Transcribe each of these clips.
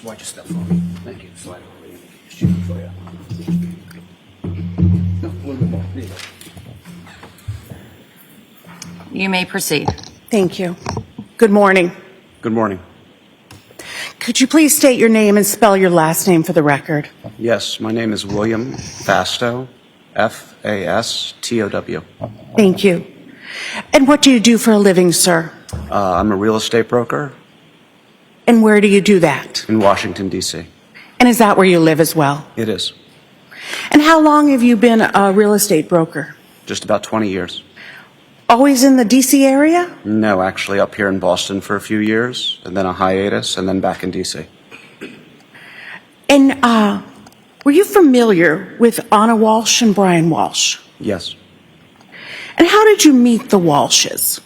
Watch your step for me. Thank you. Slide over here. Shoot for you. No, a little bit more. There you go. You may proceed. Thank you. Good morning. Good morning. Could you please state your name and spell your last name for the record? Yes, my name is William Fastow, Fastow. Thank you. And what do you do for a living, sir? I'm a real estate broker And where do you do that? in Washington, D.C. And is that where you live as well? It is. And how long have you been a real estate broker? Just about 20 years. Always in the D.C. area? No, actually up here in Boston for a few years, and then a hiatus, and then back in D.C. And were you familiar with Ana Walshe and Brian Walshe? Yes. And how did you meet the Walshes?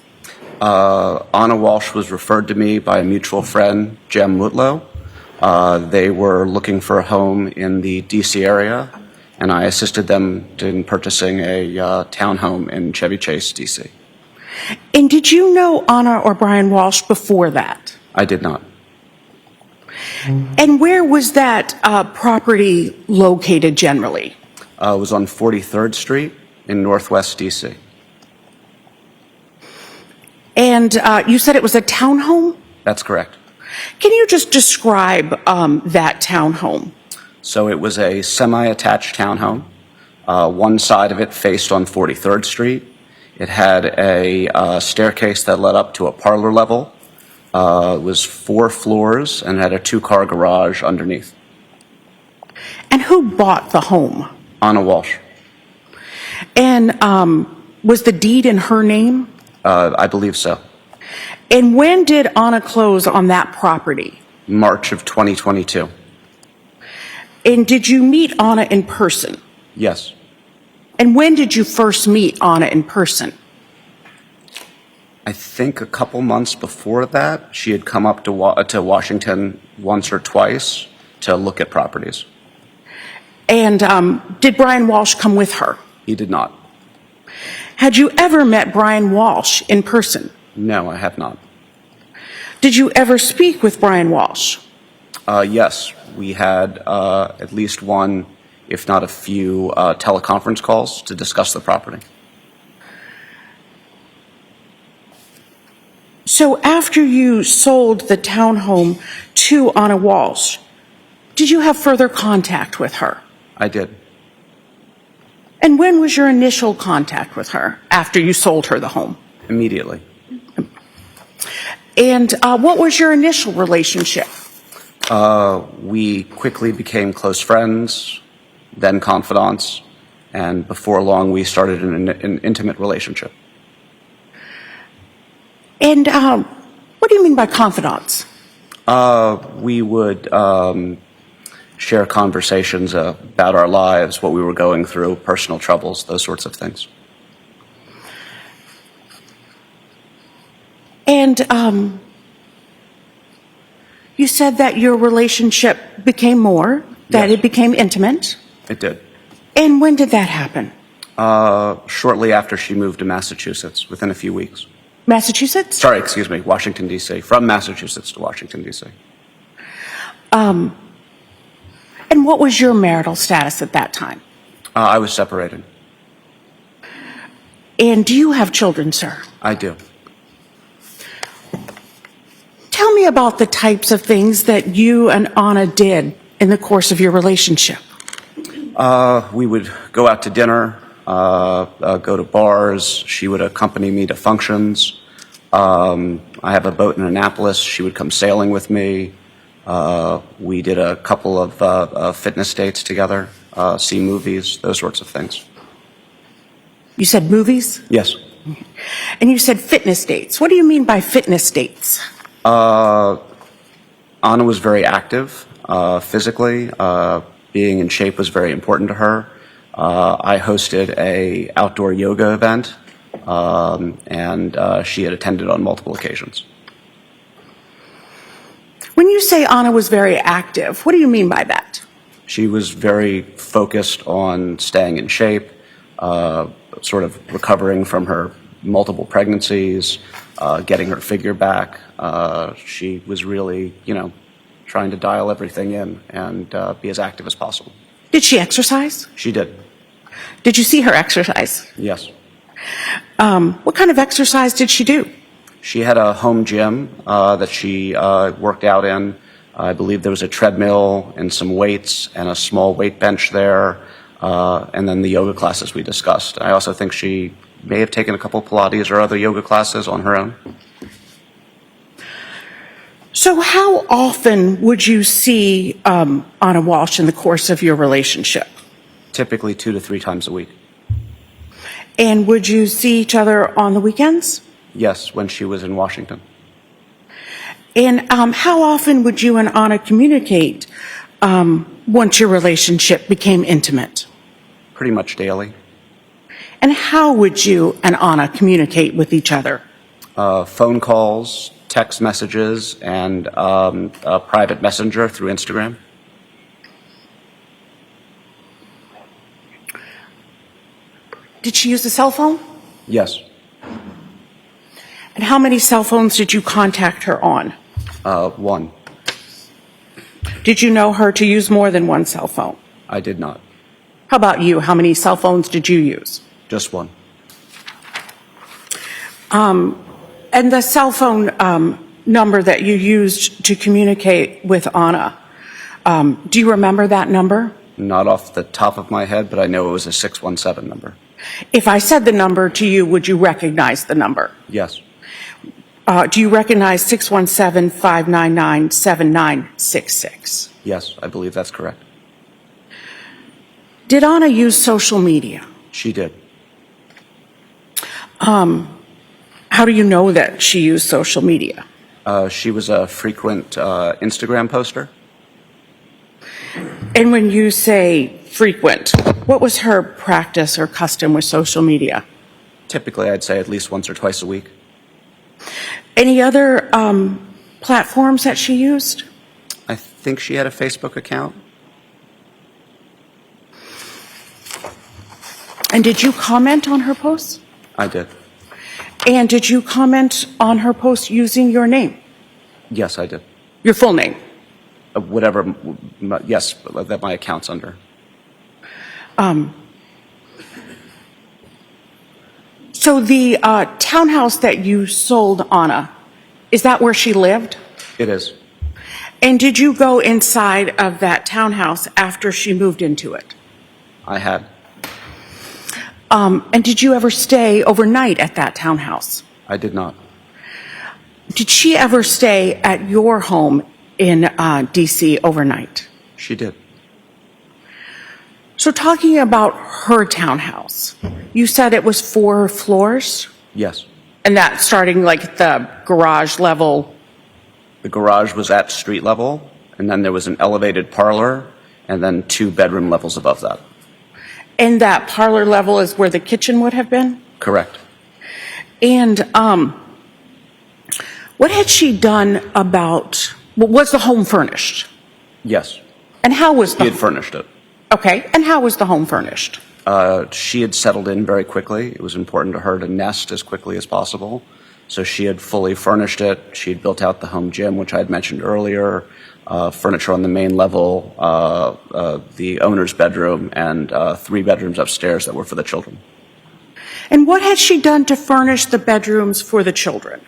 Ana Walshe was referred to me by a mutual friend, Jem Mutlow. They were looking for a home in the D.C. area, and I assisted them in purchasing a townhome in Chevy Chase, D.C. And did you know Ana or Brian Walshe before that? I did not. And where was that property located generally? It was on 43rd Street in Northwest D.C. And you said it was a townhome? That's correct. Can you just describe that townhome? So it was a semi-attached townhome. One side of it faced on 43rd Street. It had a staircase that led up to a parlor level. It was 4 floors and had a 2-car garage underneath. And who bought the home? Ana Walshe. And was the deed in her name? I believe so. And when did Ana close on that property? March of 2022. And did you meet Ana in person? Yes. And when did you first meet Ana in person? I think a couple months before that, she had come up to Washington once or twice to look at properties. And did Brian Walshe come with her? He did not. Had you ever met Brian Walshe in person? No, I have not. Did you ever speak with Brian Walshe? Yes, we had at least one, if not a few, teleconference calls to discuss the property. So after you sold the townhome to Ana Walshe, did you have further contact with her? I did. And when was your initial contact with her after you sold her the home? Immediately. And what was your initial relationship? We quickly became close friends, then confidants, and before long we started an intimate relationship. And what do you mean by confidants? We would share conversations about our lives, what we were going through, personal troubles, those sorts of things. And you said that your relationship became more, that Yes. it became intimate. It did. And when did that happen? Shortly after she moved to Massachusetts, within a few weeks. Massachusetts? Sorry, excuse me, Washington, D.C. From Massachusetts to Washington, D.C. And what was your marital status at that time? I was separated. And do you have children, sir? I do. Tell me about the types of things that you and Ana did in the course of your relationship. We would go out to dinner, go to bars. She would accompany me to functions. I have a boat in Annapolis. She would come sailing with me. We did a couple of fitness dates together, see movies, those sorts of things. You said movies? Yes. And you said fitness dates. What do you mean by fitness dates? Ana was very active physically. Being in shape was very important to her. I hosted a outdoor yoga event, and she had attended on multiple occasions. When you say Ana was very active, what do you mean by that? She was very focused on staying in shape, sort of recovering from her multiple pregnancies, getting her figure back. She was really, trying to dial everything in and be as active as possible. Did she exercise? She did. Did you see her exercise? Yes. What kind of exercise did she do? She had a home gym that she worked out in. I believe there was a treadmill and some weights and a small weight bench there, and then the yoga classes we discussed. I also think she may have taken a couple Pilates or other yoga classes on her own. So how often would you see Ana Walshe in the course of your relationship? Typically 2 to 3 times a week. And would you see each other on the weekends? Yes, when she was in Washington. And how often would you and Ana communicate once your relationship became intimate? Pretty much daily. And how would you and Ana communicate with each other? Phone calls, text messages, and a private messenger through Instagram. Did she use a cell phone? Yes. And how many cell phones did you contact her on? 1. Did you know her to use more than one cell phone? I did not. How about you? How many cell phones did you use? Just 1. And the cell phone number that you used to communicate with Ana, do you remember that number? Not off the top of my head, but I know it was a 617 number. If I said the number to you, would you recognize the number? Yes. Do you recognize 617-599-7966? Yes, I believe that's correct. Did Ana use social media? She did. How do you know that she used social media? She was a frequent Instagram poster. And when you say frequent, what was her practice or custom with social media? Typically, I'd say at least once or twice a week. Any other platforms that she used? I think she had a Facebook account. And did you comment on her posts? I did. And did you comment on her post using your name? Yes, I did. Your full name? Whatever, yes, that my account's under. So the townhouse that you sold Ana, is that where she lived? It is. And did you go inside of that townhouse after she moved into it? I had. And did you ever stay overnight at that townhouse? I did not. Did she ever stay at your home in D.C. overnight? She did. So talking about her townhouse, you said it was 4 floors? Yes. And that starting like the garage level? The garage was at street level, and then there was an elevated parlor, and then 2 bedroom levels above that. And that parlor level is where the kitchen would have been? Correct. And what had she done about, was the home furnished? Yes. And how was He had furnished it. Okay, and how was the home furnished? She had settled in very quickly. It was important to her to nest as quickly as possible. So she had fully furnished it. She had built out the home gym, which I had mentioned earlier, furniture on the main level, the owner's bedroom, and 3 bedrooms upstairs that were for the children. And what had she done to furnish the bedrooms for the children?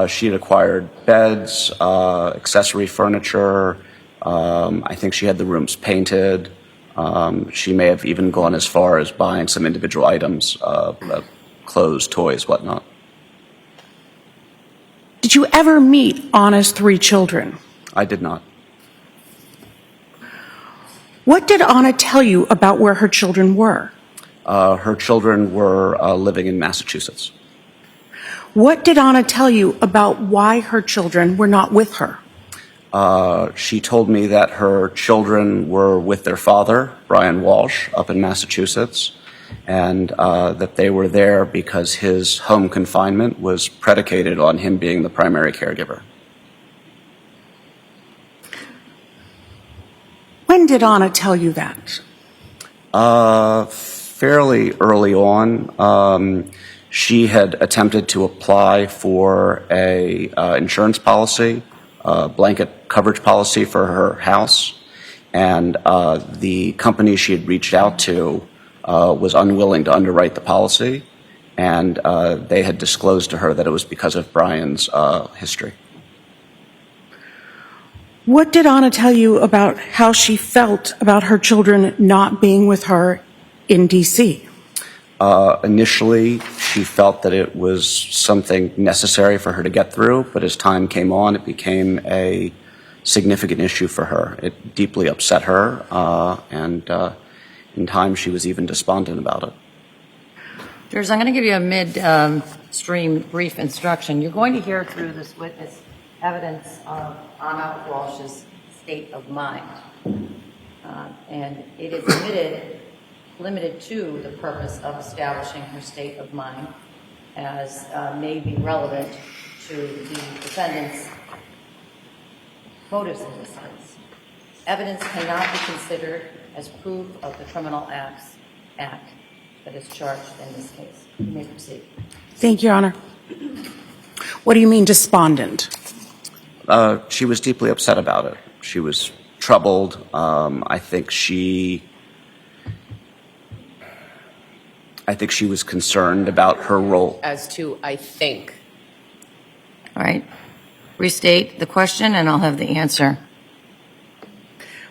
She had acquired beds, accessory furniture. I think she had the rooms painted. She may have even gone as far as buying some individual items, clothes, toys, whatnot. Did you ever meet Ana's 3 children? I did not. What did Ana tell you about where her children were? Her children were living in Massachusetts. What did Ana tell you about why her children were not with her? She told me that her children were with their father, Brian Walshe, up in Massachusetts, and that they were there because his home confinement was predicated on him being the primary caregiver. When did Ana tell you that? Fairly early on. She had attempted to apply for a insurance policy blanket coverage policy for her house, and the company she had reached out to was unwilling to underwrite the policy, and they had disclosed to her that it was because of Brian's history. What did Ana tell you about how she felt about her children not being with her in D.C.? Initially, she felt that it was something necessary for her to get through, but as time came on, it became a significant issue for her. It deeply upset her, and in time, she was even despondent about it. Jurors, I'm going to give you a mid-stream brief instruction. You're going to hear through this witness evidence of Ana Walshe's state of mind. And it is limited to the purpose of establishing her state of mind, as may be relevant to the defendant's motives in this case. Evidence cannot be considered as proof of the criminal act that is charged in this case. You may proceed. Thank you, Your Honor. What do you mean despondent? She was deeply upset about it. She was troubled. I think she was concerned about her role. As to, I think. All right. Restate the question, and I'll have the answer.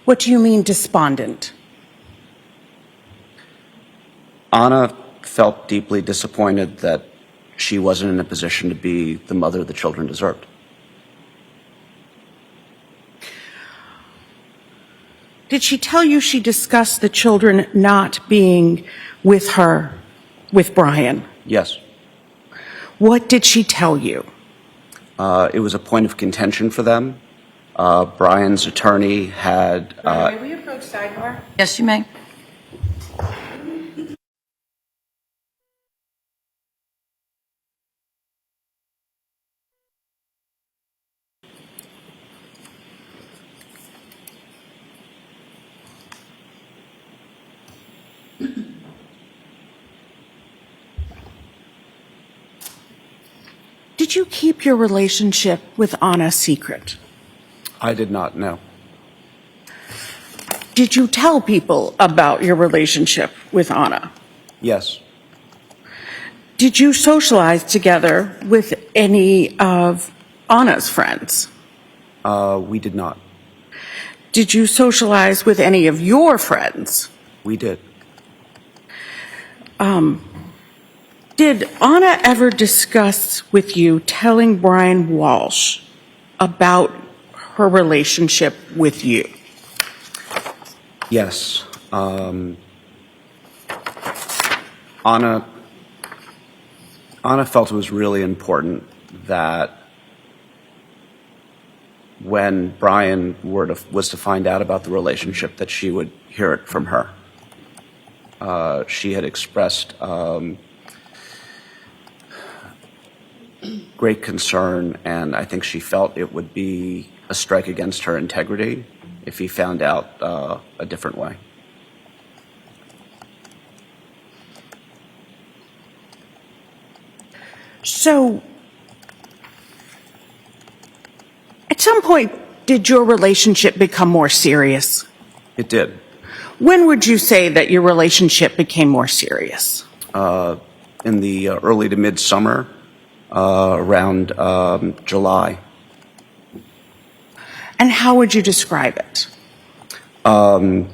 What do you mean despondent? Ana felt deeply disappointed that she wasn't in a position to be the mother the children deserved. Did she tell you she discussed the children not being with her, with Brian? Yes. What did she tell you? It was a point of contention for them. Brian's attorney had... May we approach sidebar? Yes, you may. Did you keep your relationship with Ana secret? I did not know. Did you tell people about your relationship with Ana? Yes. Did you socialize together with any of Ana's friends? We did not. Did you socialize with any of your friends? We did. Did Ana ever discuss with you telling Brian Walsh about her relationship with you? Yes. Ana felt it was really important that when Brian was to find out about the relationship, that she would hear it from her. She had expressed great concern, and I think she felt it would be a strike against her integrity if he found out a different way. So, at some point, did your relationship become more serious? It did. When would you say that your relationship became more serious? In the early to mid-summer, around July. And how would you describe it? Ana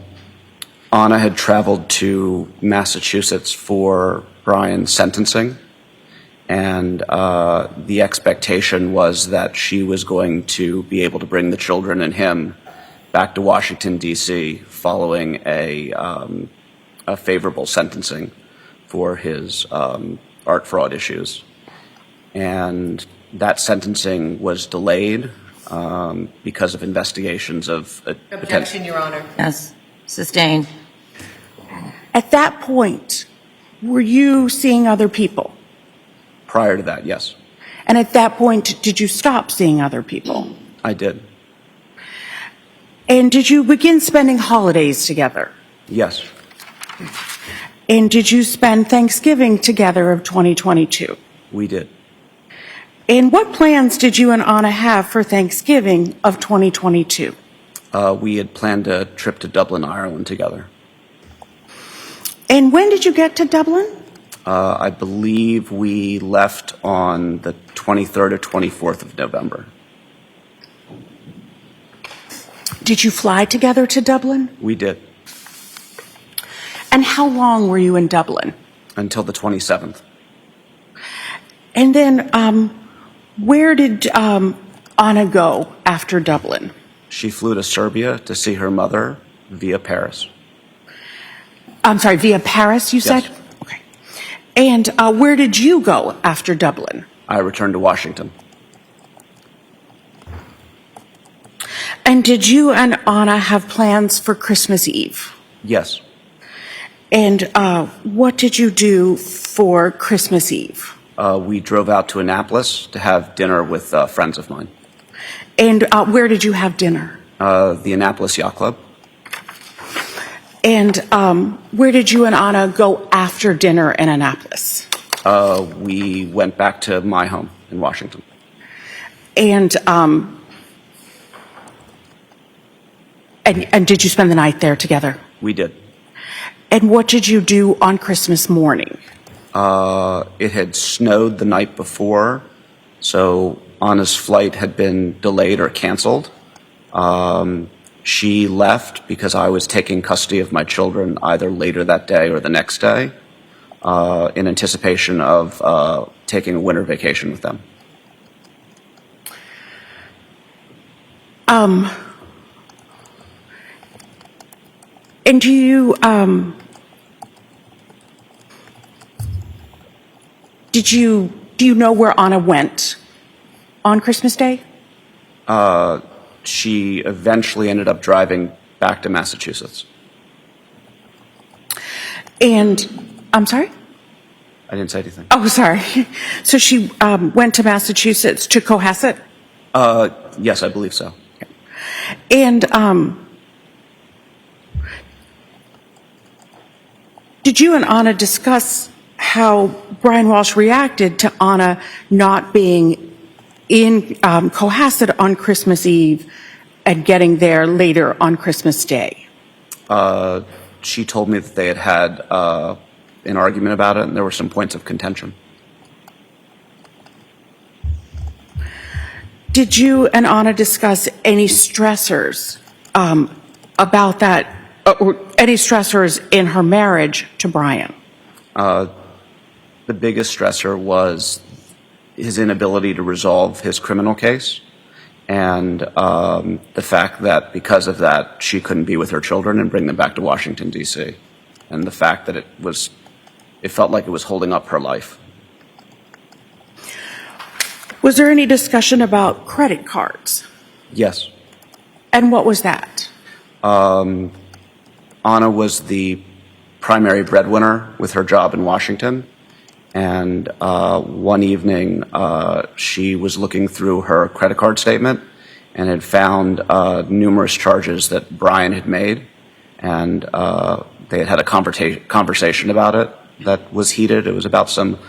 had traveled to Massachusetts for Brian's sentencing, and the expectation was that she was going to be able to bring the children and him back to Washington, D.C., following a favorable sentencing for his art fraud issues. And that sentencing was delayed because of investigations of... Objection, Your Honor. Yes. Sustained. At that point, were you seeing other people? Prior to that, yes. And at that point, did you stop seeing other people? I did. And did you begin spending holidays together? Yes. And did you spend Thanksgiving together of 2022? We did. And what plans did you and Anna have for Thanksgiving of 2022? We had planned a trip to Dublin, Ireland together. And when did you get to Dublin? I believe we left on the 23rd or 24th of November. Did you fly together to Dublin? We did, And how long were you in Dublin? until the 27th. And then where did Anna go after Dublin? She flew to Serbia to see her mother via Paris. I'm sorry, via Paris, you said? Yes. Okay. And where did you go after Dublin? I returned to Washington. And did you and Anna have plans for Christmas Eve? Yes. And what did you do for Christmas Eve? We drove out to Annapolis to have dinner with friends of mine. And where did you have dinner? The Annapolis Yacht Club. And where did you and Anna go after dinner in Annapolis? We went back to my home in Washington. And did you spend the night there together? We did. And what did you do on Christmas morning? It had snowed the night before, so Anna's flight had been delayed or canceled. She left because I was taking custody of my children either later that day or the next day in anticipation of taking a winter vacation with them. And do you know where Anna went on Christmas Day? She eventually ended up driving back to Massachusetts. And, I'm sorry? I didn't say anything. Oh, sorry. So she went to Massachusetts to Cohasset? Yes, I believe so. And did you and Anna discuss how Brian Walsh reacted to Anna not being in Cohasset on Christmas Eve and getting there later on Christmas Day? She told me that they had an argument about it, and there were some points of contention. Did you and Anna discuss any stressors about that, or any stressors in her marriage to Brian? The biggest stressor was his inability to resolve his criminal case, and the fact that because of that, she couldn't be with her children and bring them back to Washington, D.C., and the fact that it felt like it was holding up her life. Was there any discussion about credit cards? Yes. And what was that? Anna was the primary breadwinner with her job in Washington, and one evening she was looking through her credit card statement and had found numerous charges that Brian had made, and they had had a conversation about it that was heated. It was about some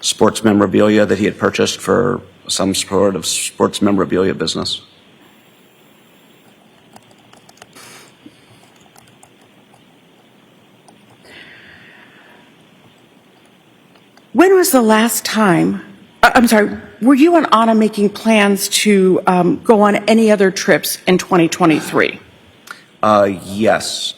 sports memorabilia that he had purchased for some sort of sports memorabilia business. When was the last time, were you and Anna making plans to go on any other trips in 2023? Yes.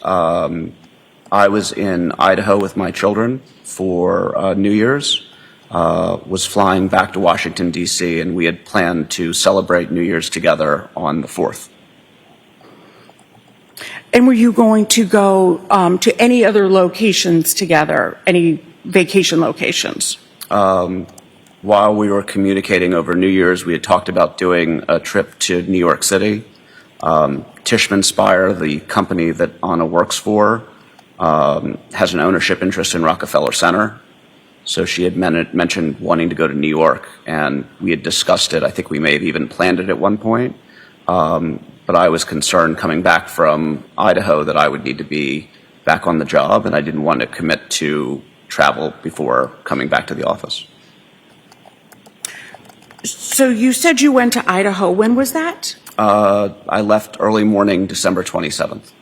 I was in Idaho with my children for New Year's, was flying back to Washington, D.C., and we had planned to celebrate New Year's together on the 4th. And were you going to go to any other locations together, any vacation locations? While we were communicating over New Year's, we had talked about doing a trip to New York City. Tishman Speyer, the company that Anna works for, has an ownership interest in Rockefeller Center. So she had mentioned wanting to go to New York, and we had discussed it. I think we may have even planned it at one point. But I was concerned coming back from Idaho that I would need to be back on the job, and I didn't want to commit to travel before coming back to the office. So you said you went to Idaho. When was that? I left early morning, December 27th.